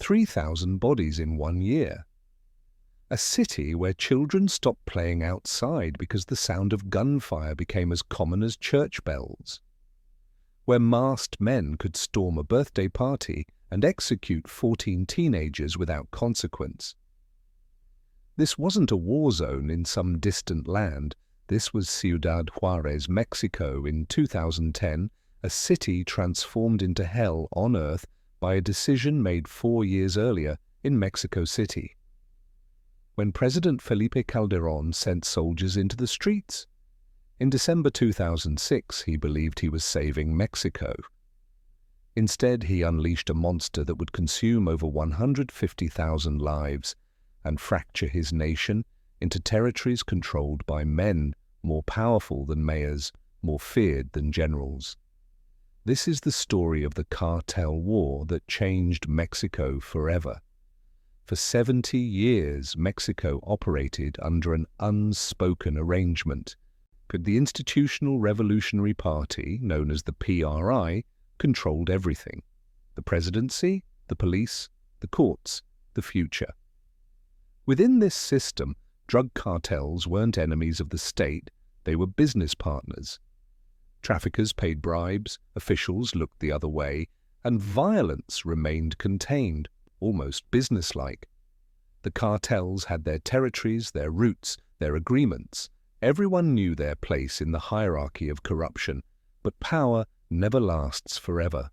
3,000 bodies in 1 year. A city where children stopped playing outside because the sound of gunfire became as common as church bells. Where masked men could storm a birthday party and execute 14 teenagers without consequence. This wasn't a war zone in some distant land. This was Ciudad Juárez, Mexico in 2010, a city transformed into hell on earth by a decision made 4 years earlier in Mexico City, when President Felipe Calderón sent soldiers into the streets. In December 2006, he believed he was saving Mexico. Instead, he unleashed a monster that would consume over 150,000 lives and fracture his nation into territories controlled by men more powerful than mayors, more feared than generals. This is the story of the cartel war that changed Mexico forever. For 70 years, Mexico operated under an unspoken arrangement. But the Institutional Revolutionary Party, known as the PRI, controlled everything: the presidency, the police, the courts, the future. Within this system, drug cartels weren't enemies of the state, they were business partners. Traffickers paid bribes, officials looked the other way, and violence remained contained, almost businesslike. The cartels had their territories, their routes, their agreements. Everyone knew their place in the hierarchy of corruption, but power never lasts forever.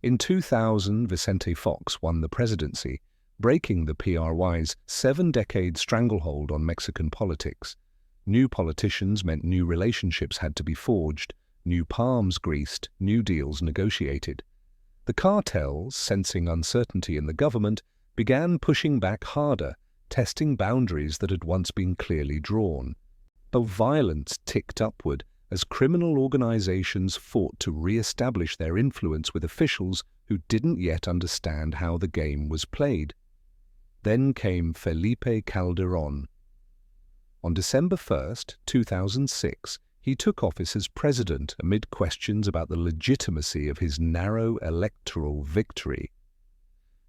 In 2000, Vicente Fox won the presidency, breaking the PRY's 7-decade stranglehold on Mexican politics. New politicians meant new relationships had to be forged, new palms greased, new deals negotiated. The cartels, sensing uncertainty in the government, began pushing back harder, testing boundaries that had once been clearly drawn. The violence ticked upward as criminal organizations fought to re-establish their influence with officials who didn't yet understand how the game was played. Then came Felipe Calderón. On December 1, 2006, he took office as president amid questions about the legitimacy of his narrow electoral victory.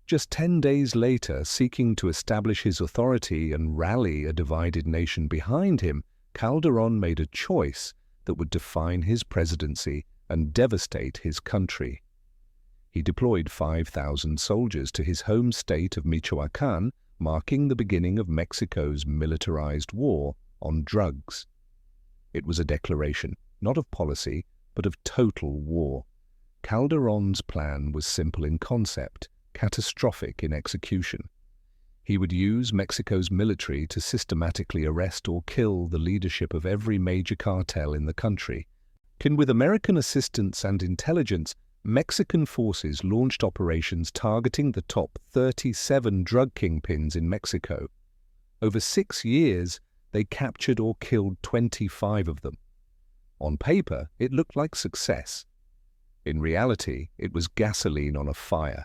Just 10 days later, seeking to establish his authority and rally a divided nation behind him, Calderón made a choice that would define his presidency and devastate his country. He deployed 5,000 soldiers to his home state of Michoacán, marking the beginning of Mexico's militarized war on drugs. It was a declaration, not of policy, but of total war. Calderón's plan was simple in concept, catastrophic in execution. He would use Mexico's military to systematically arrest or kill the leadership of every major cartel in the country. With American assistance and intelligence, Mexican forces launched operations targeting the top 37 drug kingpins in Mexico. Over 6 years, they captured or killed 25 of them. On paper, it looked like success. In reality, it was gasoline on a fire.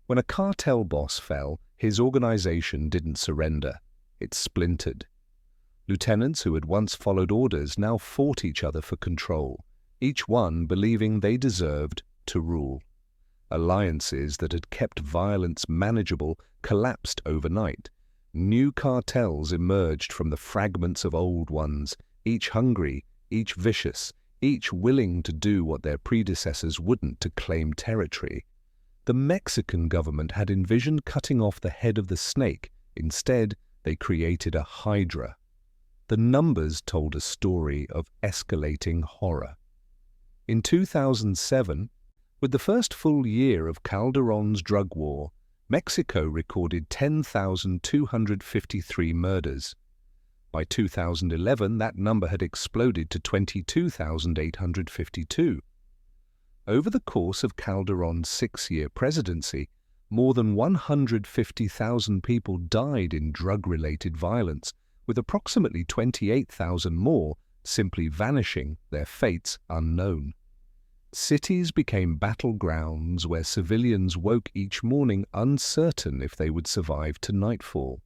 When a cartel boss fell, his organization didn't surrender. It splintered. Lieutenants who had once followed orders now fought each other for control, each one believing they deserved to rule. Alliances that had kept violence manageable collapsed overnight. New cartels emerged from the fragments of old ones, each hungry, each vicious, each willing to do what their predecessors wouldn't to claim territory. The Mexican government had envisioned cutting off the head of the snake. Instead, they created a hydra. The numbers told a story of escalating horror. In 2007, with the first full year of Calderón's drug war, Mexico recorded 10,253 murders. By 2011, that number had exploded to 22,852. Over the course of Calderón's 6-year presidency, more than 150,000 people died in drug-related violence, with approximately 28,000 more simply vanishing, their fates unknown. Cities became battlegrounds where civilians woke each morning uncertain if they would survive to nightfall.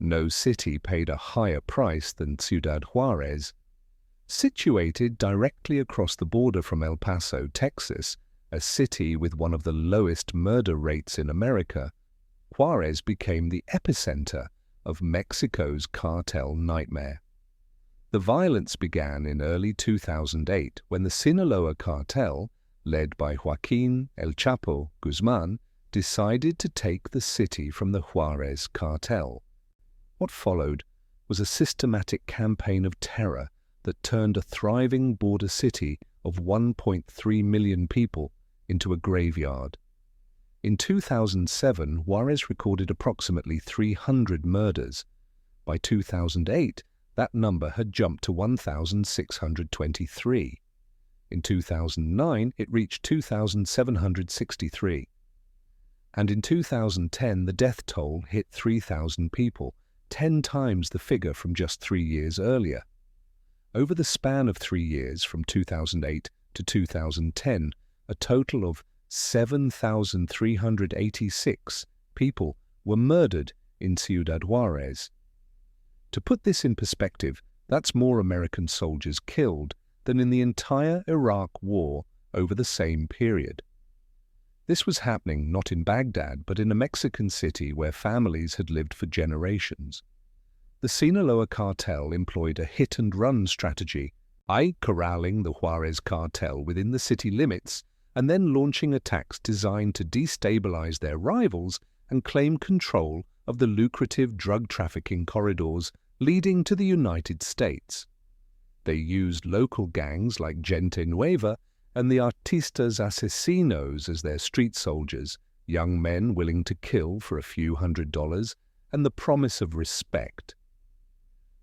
No city paid a higher price than Ciudad Juárez. Situated directly across the border from El Paso, Texas, a city with one of the lowest murder rates in America, Juarez became the epicenter of Mexico's cartel nightmare. The violence began in early 2008 when the Sinaloa cartel, led by Joaquin El Chapo Guzman, decided to take the city from the Juarez cartel. What followed was a systematic campaign of terror that turned a thriving border city of 1.3 million people into a graveyard. In 2007, Juarez recorded approximately 300 murders. By 2008, that number had jumped to 1,623. In 2009, it reached 2,763. And in 2010, the death toll hit 3,000 people, 10 times the figure from just 3 years earlier. Over the span of 3 years, from 2008 to 2010, a total of 7,386 people were murdered in Ciudad Juárez. To put this in perspective, that's more American soldiers killed than in the entire Iraq War over the same period. This was happening not in Baghdad, but in a Mexican city where families had lived for generations. The Sinaloa cartel employed a hit-and-run strategy, corralling the Juarez cartel within the city limits and then launching attacks designed to destabilize their rivals and claim control of the lucrative drug trafficking corridors leading to the United States. They used local gangs like Gente Nueva and the Artistas Asesinos as their street soldiers, young men willing to kill for a few $100s and the promise of respect.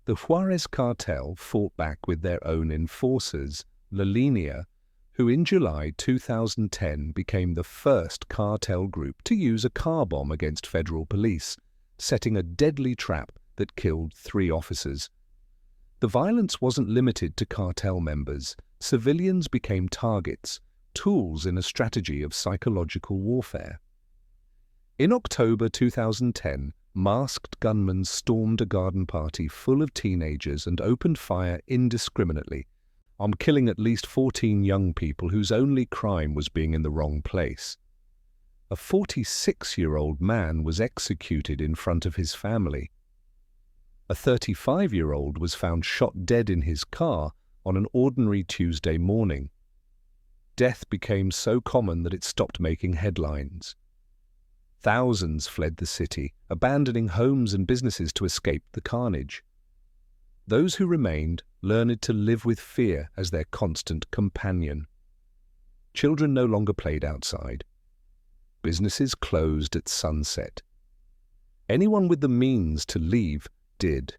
The Juarez cartel fought back with their own enforcers, La Línea, who in July 2010 became the first cartel group to use a car bomb against federal police, setting a deadly trap that killed 3 officers. The violence wasn't limited to cartel members. Civilians became targets, tools in a strategy of psychological warfare. In October 2010, masked gunmen stormed a garden party full of teenagers and opened fire indiscriminately, killing at least 14 young people whose only crime was being in the wrong place. A 46-year-old man was executed in front of his family. A 35-year-old was found shot dead in his car on an ordinary Tuesday morning. Death became so common that it stopped making headlines. Thousands fled the city, abandoning homes and businesses to escape the carnage. Those who remained learned to live with fear as their constant companion. Children no longer played outside. Businesses closed at sunset. Anyone with the means to leave did.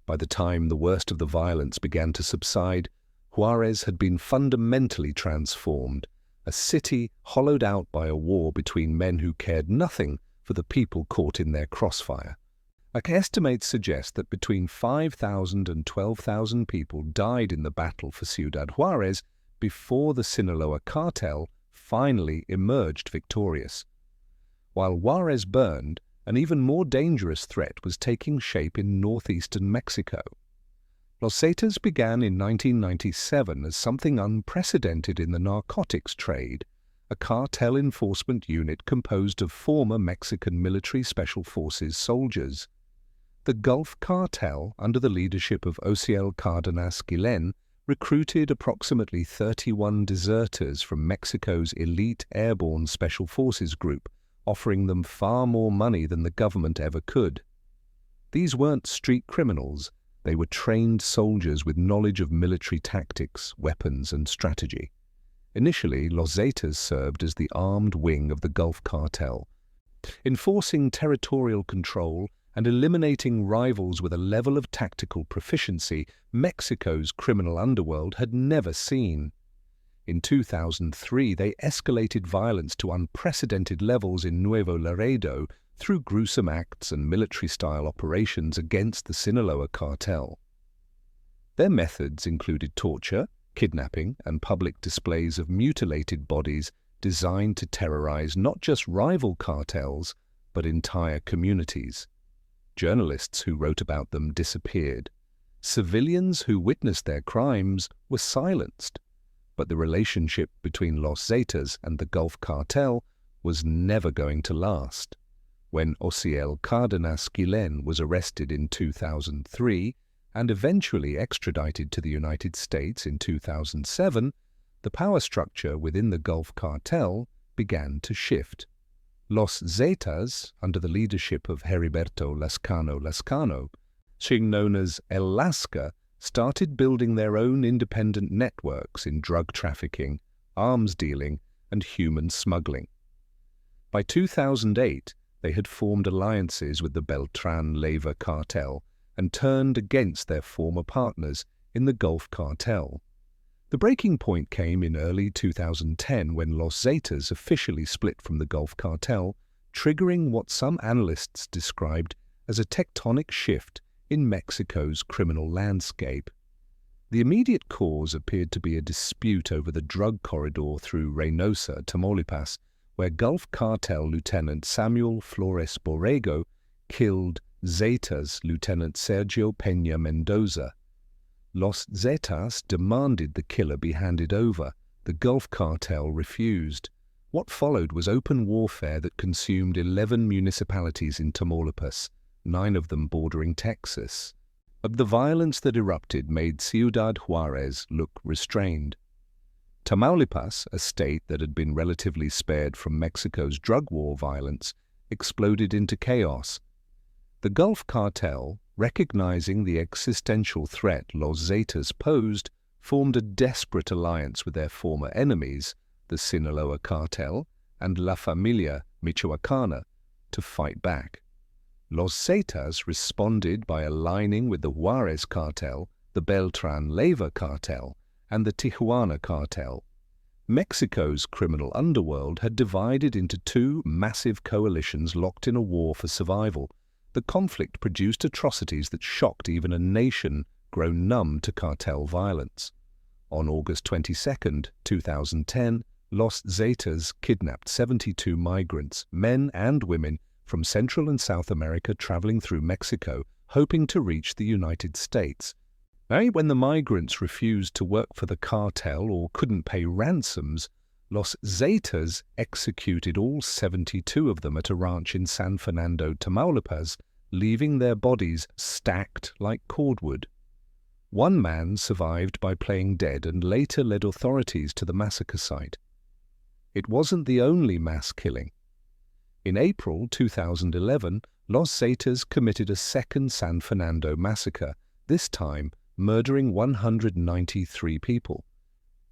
By the time the worst of the violence began to subside, Juarez had been fundamentally transformed, a city hollowed out by a war between men who cared nothing for the people caught in their crossfire. Estimates suggest that between 5,000 and 12,000 people died in the battle for Ciudad Juárez before the Sinaloa cartel finally emerged victorious. While Juárez burned, an even more dangerous threat was taking shape in northeastern Mexico. Los Zetas began in 1997 as something unprecedented in the narcotics trade, a cartel enforcement unit composed of former Mexican military special forces soldiers. The Gulf Cartel, under the leadership of Ociel Cárdenas Guillen, recruited approximately 31 deserters from Mexico's elite airborne special forces group, offering them far more money than the government ever could. These weren't street criminals. They were trained soldiers with knowledge of military tactics, weapons, and strategy. Initially, Los Zetas served as the armed wing of the Gulf Cartel, enforcing territorial control and eliminating rivals with a level of tactical proficiency Mexico's criminal underworld had never seen. In 2003, they escalated violence to unprecedented levels in Nuevo Laredo through gruesome acts and military-style operations against the Sinaloa cartel. Their methods included torture, kidnapping, and public displays of mutilated bodies designed to terrorize not just rival cartels, but entire communities. Journalists who wrote about them disappeared. Civilians who witnessed their crimes were silenced. But the relationship between Los Zetas and the Gulf Cartel was never going to last. when Osiel Cárdenas Guillen was arrested in 2003 and eventually extradited to the United States in 2007, the power structure within the Gulf Cartel began to shift. Los Zetas, under the leadership of Heriberto Lascano, being known as El Lasca, started building their own independent networks in drug trafficking, arms dealing, and human smuggling. By 2008, they had formed alliances with the Beltran-Leyva cartel and turned against their former partners in the Gulf Cartel. The breaking point came in early 2010 when Los Zetas officially split from the Gulf Cartel, triggering what some analysts described as a tectonic shift in Mexico's criminal landscape. The immediate cause appeared to be a dispute over the drug corridor through Reynosa, Tamaulipas, where Gulf Cartel Lieutenant Samuel Flores Borrego killed Zetas Lieutenant Sergio Peña Mendoza. Los Zetas demanded the killer be handed over. The Gulf Cartel refused. What followed was open warfare that consumed 11 municipalities in Tamaulipas, 9 of them bordering Texas. But the violence that erupted made Ciudad Juárez look restrained. Tamaulipas, a state that had been relatively spared from Mexico's drug war violence, exploded into chaos. The Gulf Cartel, recognizing the existential threat Los Zetas posed, formed a desperate alliance with their former enemies, the Sinaloa cartel and La Familia Michoacana, to fight back. Los Zetas responded by aligning with the Juarez cartel, the Beltran-Leyva cartel, and the Tijuana cartel. Mexico's criminal underworld had divided into 2 massive coalitions locked in a war for survival. The conflict produced atrocities that shocked even a nation grown numb to cartel violence. On August 22, 2010, Los Zetas kidnapped 72 migrants, men and women, from Central and South America traveling through Mexico, hoping to reach the United States. When the migrants refused to work for the cartel or couldn't pay ransoms, Los Zetas executed all 72 of them at a ranch in San Fernando, Tamaulipas, leaving their bodies stacked like cordwood. One man survived by playing dead and later led authorities to the massacre site. It wasn't the only mass killing. In April 2011, Los Zetas committed a second San Fernando massacre, this time murdering 193 people.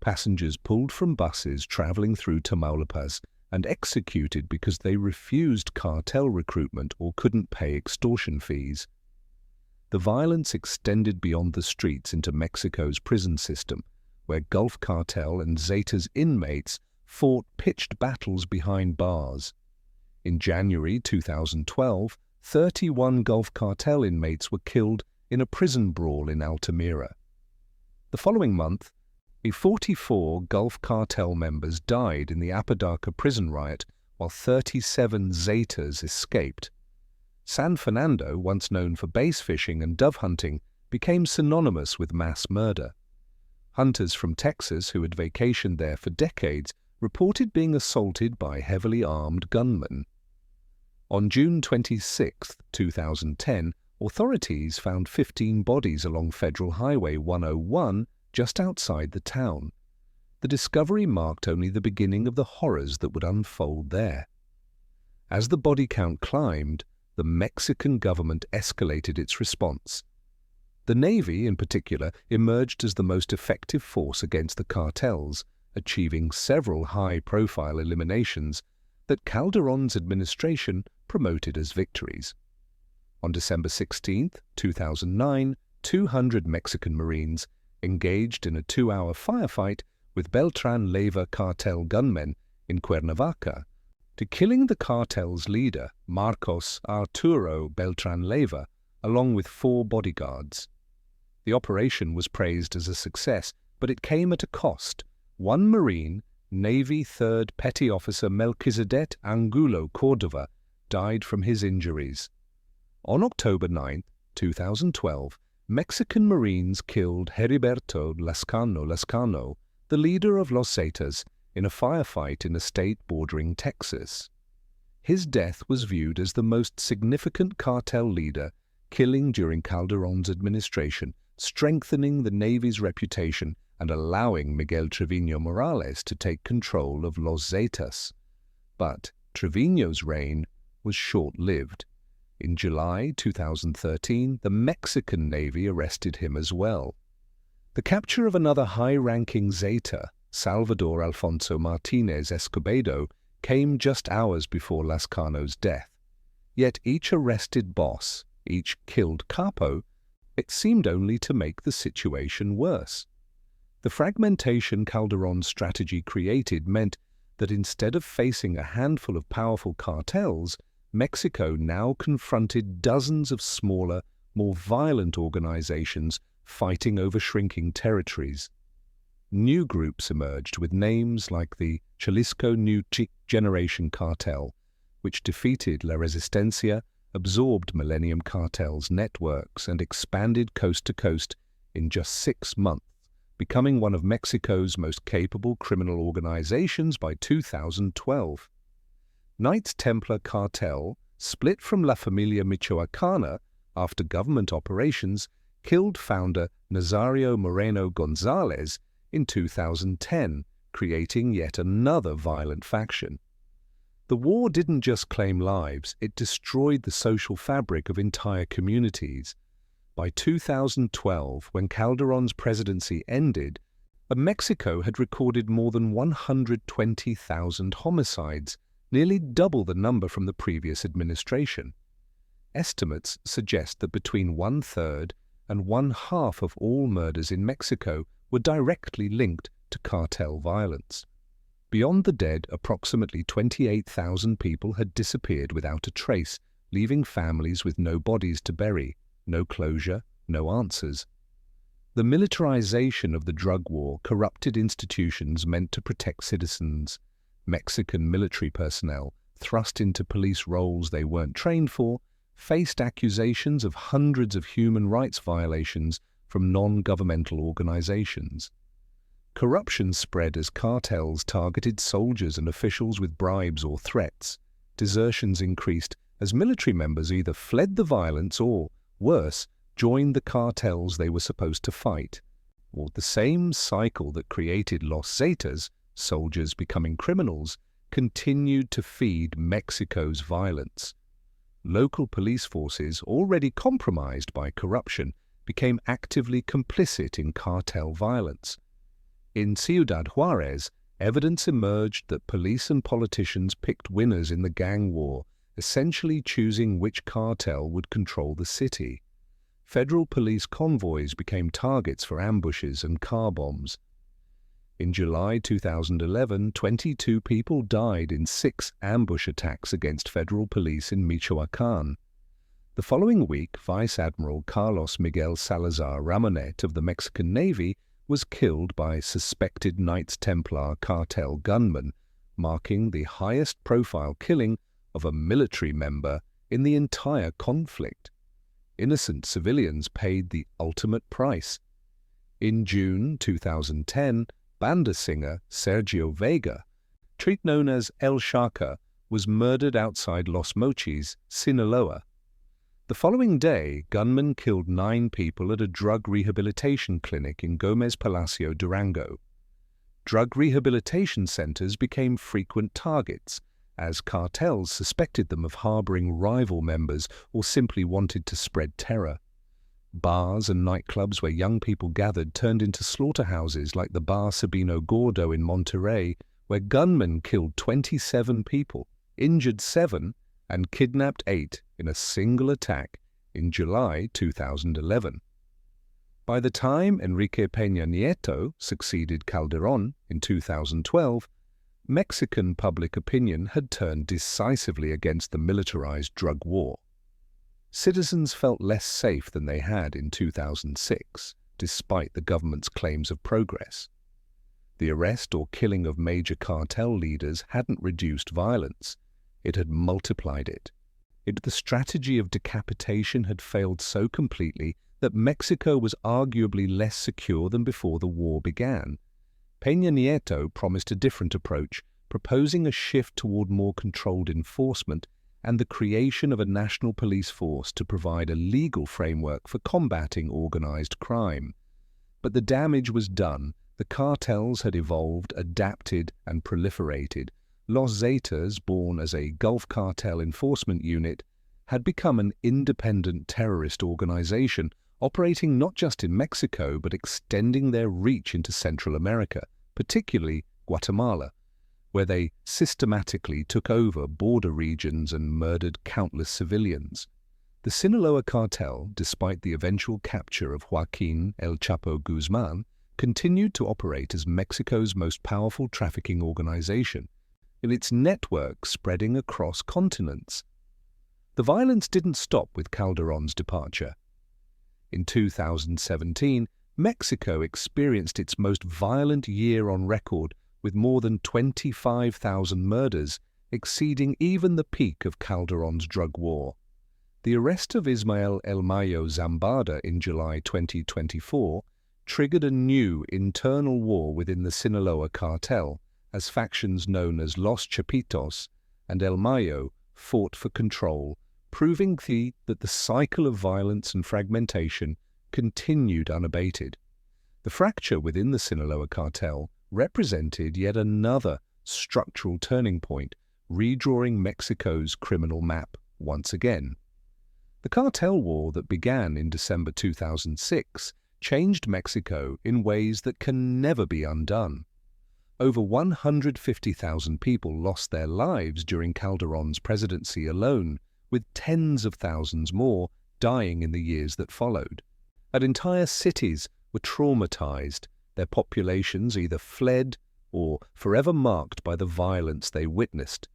Passengers pulled from buses traveling through Tamaulipas and executed because they refused cartel recruitment or couldn't pay extortion fees. The violence extended beyond the streets into Mexico's prison system, where Gulf Cartel and Zetas inmates fought pitched battles behind bars. In January 2012, 31 Gulf Cartel inmates were killed in a prison brawl in Altamira. The following month, 44 Gulf Cartel members died in the Apodaca prison riot, while 37 Zetas escaped. San Fernando, once known for bass fishing and dove hunting, became synonymous with mass murder. Hunters from Texas who had vacationed there for decades reported being assaulted by heavily armed gunmen. On June 26, 2010, authorities found 15 bodies along Federal Highway 101 just outside the town. The discovery marked only the beginning of the horrors that would unfold there. As the body count climbed, the Mexican government escalated its response. The Navy, in particular, emerged as the most effective force against the cartels, achieving several high-profile eliminations that Calderón's administration promoted as victories. On December 16, 2009, 200 Mexican Marines engaged in a 2-hour firefight with Beltran-Leyva cartel gunmen in Cuernavaca, to killing the cartel's leader, Marcos Arturo Beltran-Leyva, along with 4 bodyguards. The operation was praised as a success, but it came at a cost. One Marine, Navy 3rd Petty Officer Melquisedec Angulo Cordova, died from his injuries. On October 9, 2012, Mexican Marines killed Heriberto Lascano, the leader of Los Zetas, in a firefight in a state bordering Texas. His death was viewed as the most significant cartel leader killing during Calderón's administration, strengthening the Navy's reputation and allowing Miguel Trevino Morales to take control of Los Zetas. But Trevino's reign was short-lived. In July 2013, the Mexican Navy arrested him as well. The capture of another high-ranking Zeta, Salvador Alfonso Martinez Escobedo, came just hours before Lascano's death. Yet each arrested boss, each killed capo, it seemed only to make the situation worse. The fragmentation Calderón's strategy created meant that instead of facing a handful of powerful cartels, Mexico now confronted dozens of smaller, more violent organizations fighting over shrinking territories. New groups emerged with names like the Jalisco New Generation Cartel, which defeated La Resistencia, absorbed Millennium Cartel's networks, and expanded coast to coast in just 6 months, becoming one of Mexico's most capable criminal organizations by 2012. Knights Templar Cartel, split from La Familia Michoacana after government operations, killed founder Nazario Moreno Gonzalez in 2010, creating yet another violent faction. The war didn't just claim lives, it destroyed the social fabric of entire communities. By 2012, when Calderón's presidency ended, Mexico had recorded more than 120,000 homicides, nearly double the number from the previous administration. Estimates suggest that between 1/3 and 1/2 of all murders in Mexico were directly linked to cartel violence. Beyond the dead, approximately 28,000 people had disappeared without a trace, leaving families with no bodies to bury, no closure, no answers. The militarization of the drug war corrupted institutions meant to protect citizens. Mexican military personnel, thrust into police roles they weren't trained for, faced accusations of hundreds of human rights violations from non-governmental organizations. Corruption spread as cartels targeted soldiers and officials with bribes or threats. Desertions increased as military members either fled the violence or, worse, joined the cartels they were supposed to fight. Or the same cycle that created Los Zetas, soldiers becoming criminals, continued to feed Mexico's violence. Local police forces, already compromised by corruption, became actively complicit in cartel violence. In Ciudad Juárez, evidence emerged that police and politicians picked winners in the gang war, essentially choosing which cartel would control the city. Federal police convoys became targets for ambushes and car bombs. In July 2011, 22 people died in 6 ambush attacks against federal police in Michoacán. The following week, Vice Admiral Carlos Miguel Salazar Ramonet of the Mexican Navy was killed by suspected Knights Templar cartel gunmen, marking the highest-profile killing of a military member in the entire conflict. Innocent civilians paid the ultimate price. In June 2010, banda singer Sergio Vega, known as El Shaka, was murdered outside Los Mochis, Sinaloa. The following day, gunmen killed 9 people at a drug rehabilitation clinic in Gómez Palacio, Durango. Drug rehabilitation centers became frequent targets, as cartels suspected them of harboring rival members or simply wanted to spread terror. Bars and nightclubs where young people gathered turned into slaughterhouses like the Bar Sabino Gordo in Monterrey, where gunmen killed 27 people, injured 7, and kidnapped 8 in a single attack in July 2011. By the time Enrique Peña Nieto succeeded Calderón in 2012, Mexican public opinion had turned decisively against the militarized drug war. Citizens felt less safe than they had in 2006, despite the government's claims of progress. The arrest or killing of major cartel leaders hadn't reduced violence, it had multiplied it. The strategy of decapitation had failed so completely that Mexico was arguably less secure than before the war began. Peña Nieto promised a different approach, proposing a shift toward more controlled enforcement and the creation of a national police force to provide a legal framework for combating organized crime. But the damage was done. The cartels had evolved, adapted, and proliferated. Los Zetas, born as a Gulf Cartel enforcement unit, had become an independent terrorist organization operating not just in Mexico but extending their reach into Central America, particularly Guatemala, where they systematically took over border regions and murdered countless civilians. The Sinaloa cartel, despite the eventual capture of Joaquin El Chapo Guzman, continued to operate as Mexico's most powerful trafficking organization, in its network spreading across continents. The violence didn't stop with Calderón's departure. In 2017, Mexico experienced its most violent year on record, with more than 25,000 murders, exceeding even the peak of Calderón's drug war. The arrest of Ismael El Mayo Zambada in July 2024 triggered a new internal war within the Sinaloa cartel, as factions known as Los Chapitos and El Mayo fought for control, proving that the cycle of violence and fragmentation continued unabated. The fracture within the Sinaloa cartel represented yet another structural turning point, redrawing Mexico's criminal map once again. The cartel war that began in December 2006 changed Mexico in ways that can never be undone. Over 150,000 people lost their lives during Calderón's presidency alone, with tens of thousands more dying in the years that followed. And entire cities were traumatized, their populations either fled or forever marked by the violence they witnessed.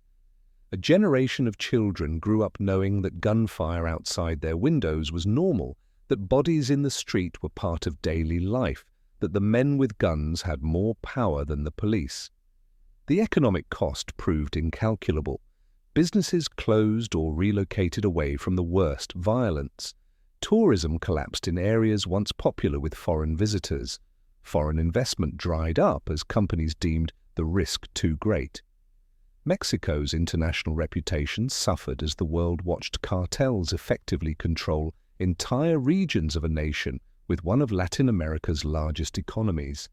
A generation of children grew up knowing that gunfire outside their windows was normal, that bodies in the street were part of daily life, that the men with guns had more power than the police. The economic cost proved incalculable. Businesses closed or relocated away from the worst violence. Tourism collapsed in areas once popular with foreign visitors. Foreign investment dried up as companies deemed the risk too great. Mexico's international reputation suffered as the world watched cartels effectively control entire regions of a nation with one of Latin America's largest economies.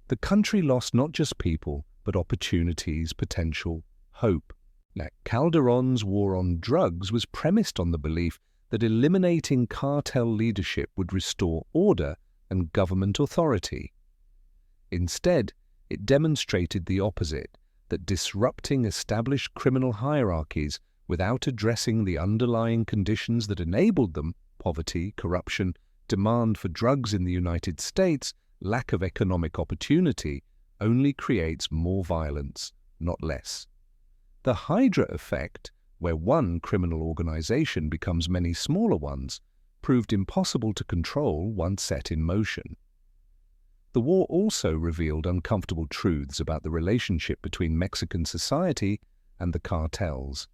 The country lost not just people, but opportunities, potential, hope. Now, Calderón's war on drugs was premised on the belief that eliminating cartel leadership would restore order and government authority. Instead, it demonstrated the opposite, that disrupting established criminal hierarchies without addressing the underlying conditions that enabled them, poverty, corruption, demand for drugs in the United States, lack of economic opportunity, only creates more violence, not less. The Hydra effect, where one criminal organization becomes many smaller ones, proved impossible to control once set in motion. The war also revealed uncomfortable truths about the relationship between Mexican society and the cartels.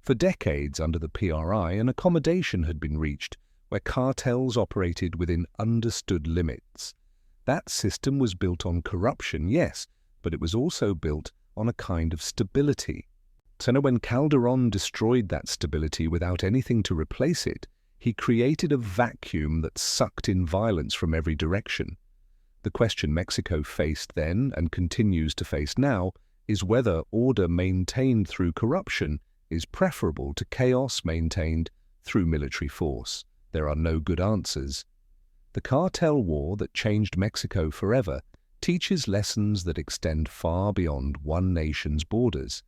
For decades under the PRI, an accommodation had been reached where cartels operated within understood limits. That system was built on corruption, yes, but it was also built on a kind of stability. So now when Calderón destroyed that stability without anything to replace it, he created a vacuum that sucked in violence from every direction. The question Mexico faced then, and continues to face now, is whether order maintained through corruption is preferable to chaos maintained through military force. There are no good answers. The cartel war that changed Mexico forever teaches lessons that extend far beyond one nation's borders.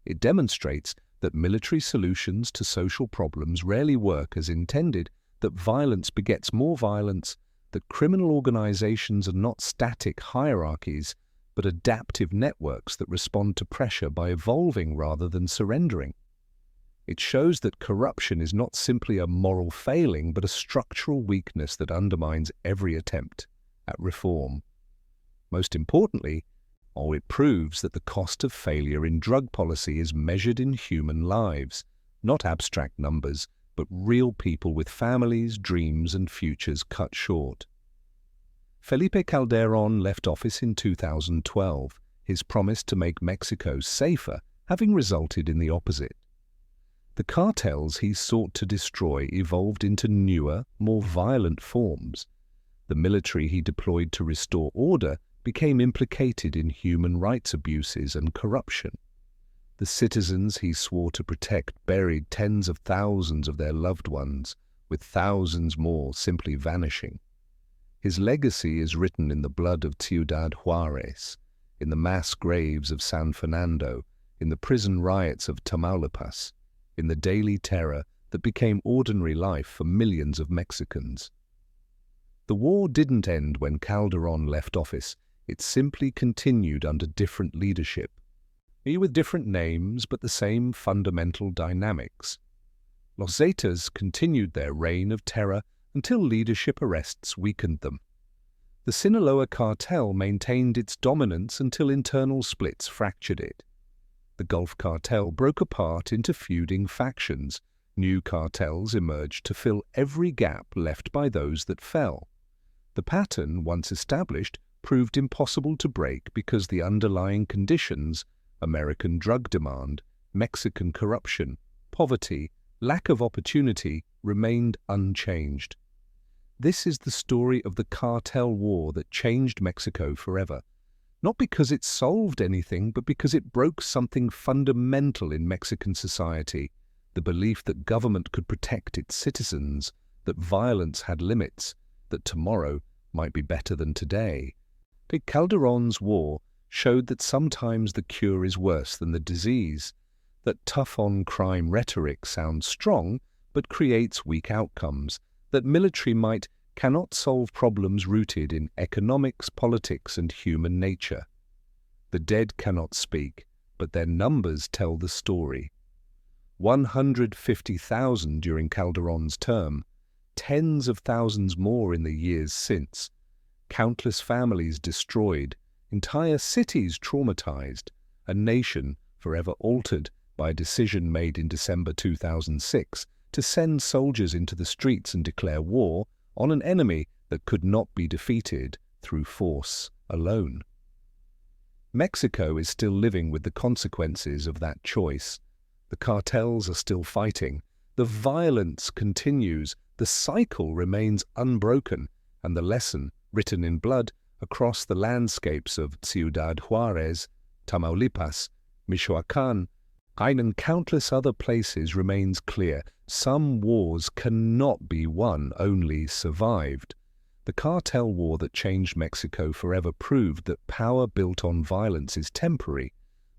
It demonstrates that military solutions to social problems rarely work as intended, that violence begets more violence, that criminal organizations are not static hierarchies, but adaptive networks that respond to pressure by evolving rather than surrendering. It shows that corruption is not simply a moral failing, but a structural weakness that undermines every attempt at reform. Most importantly, it proves that the cost of failure in drug policy is measured in human lives, not abstract numbers, but real people with families, dreams, and futures cut short. Felipe Calderón left office in 2012. his promise to make Mexico safer having resulted in the opposite. The cartels he sought to destroy evolved into newer, more violent forms. The military he deployed to restore order became implicated in human rights abuses and corruption. The citizens he swore to protect buried tens of thousands of their loved ones, with thousands more simply vanishing. His legacy is written in the blood of Ciudad Juárez, in the mass graves of San Fernando, in the prison riots of Tamaulipas, in the daily terror that became ordinary life for millions of Mexicans. The war didn't end when Calderón left office. It simply continued under different leadership, with different names but the same fundamental dynamics. Los Zetas continued their reign of terror until leadership arrests weakened them. The Sinaloa cartel maintained its dominance until internal splits fractured it. The Gulf cartel broke apart into feuding factions. New cartels emerged to fill every gap left by those that fell. The pattern, once established, proved impossible to break because the underlying conditions, American drug demand, Mexican corruption, poverty, lack of opportunity, remained unchanged. This is the story of the cartel war that changed Mexico forever, not because it solved anything, but because it broke something fundamental in Mexican society, the belief that government could protect its citizens, that violence had limits, that tomorrow might be better than today. Calderón's war showed that sometimes the cure is worse than the disease, that tough-on-crime rhetoric sounds strong but creates weak outcomes, that military might cannot solve problems rooted in economics, politics, and human nature. The dead cannot speak, but their numbers tell the story. 150,000 during Calderón's term, tens of thousands more in the years since, countless families destroyed, entire cities traumatized, a nation forever altered by a decision made in December 2006 to send soldiers into the streets and declare war on an enemy that could not be defeated through force alone. Mexico is still living with the consequences of that choice. The cartels are still fighting. The violence continues. The cycle remains unbroken, and the lesson, written in blood across the landscapes of Ciudad Juárez, Tamaulipas, Michoacán, and countless other places remains clear. Some wars cannot be won, only survived. The cartel war that changed Mexico forever proved that power built on violence is temporary,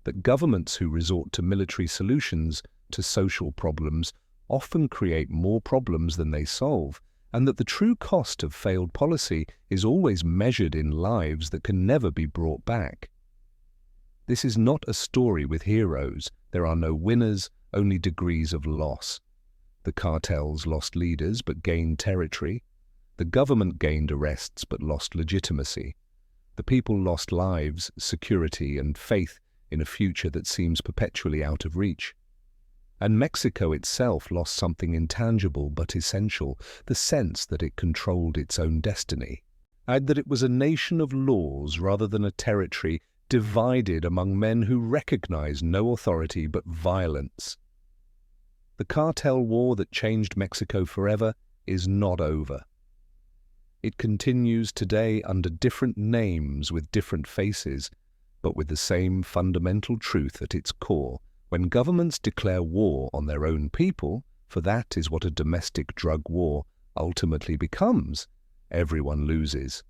that governments who resort to military solutions to social problems often create more problems than they solve, and that the true cost of failed policy is always measured in lives that can never be brought back. This is not a story with heroes. There are no winners, only degrees of loss. The cartels lost leaders but gained territory. The government gained arrests but lost legitimacy. The people lost lives, security, and faith in a future that seems perpetually out of reach. And Mexico itself lost something intangible but essential, the sense that it controlled its own destiny, and that it was a nation of laws rather than a territory divided among men who recognized no authority but violence. The cartel war that changed Mexico forever is not over. It continues today under different names with different faces, but with the same fundamental truth at its core. When governments declare war on their own people, for that is what a domestic drug war ultimately becomes, everyone loses.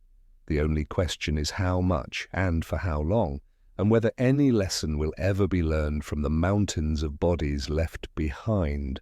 The only question is how much and for how long, and whether any lesson will ever be learned from the mountains of bodies left behind.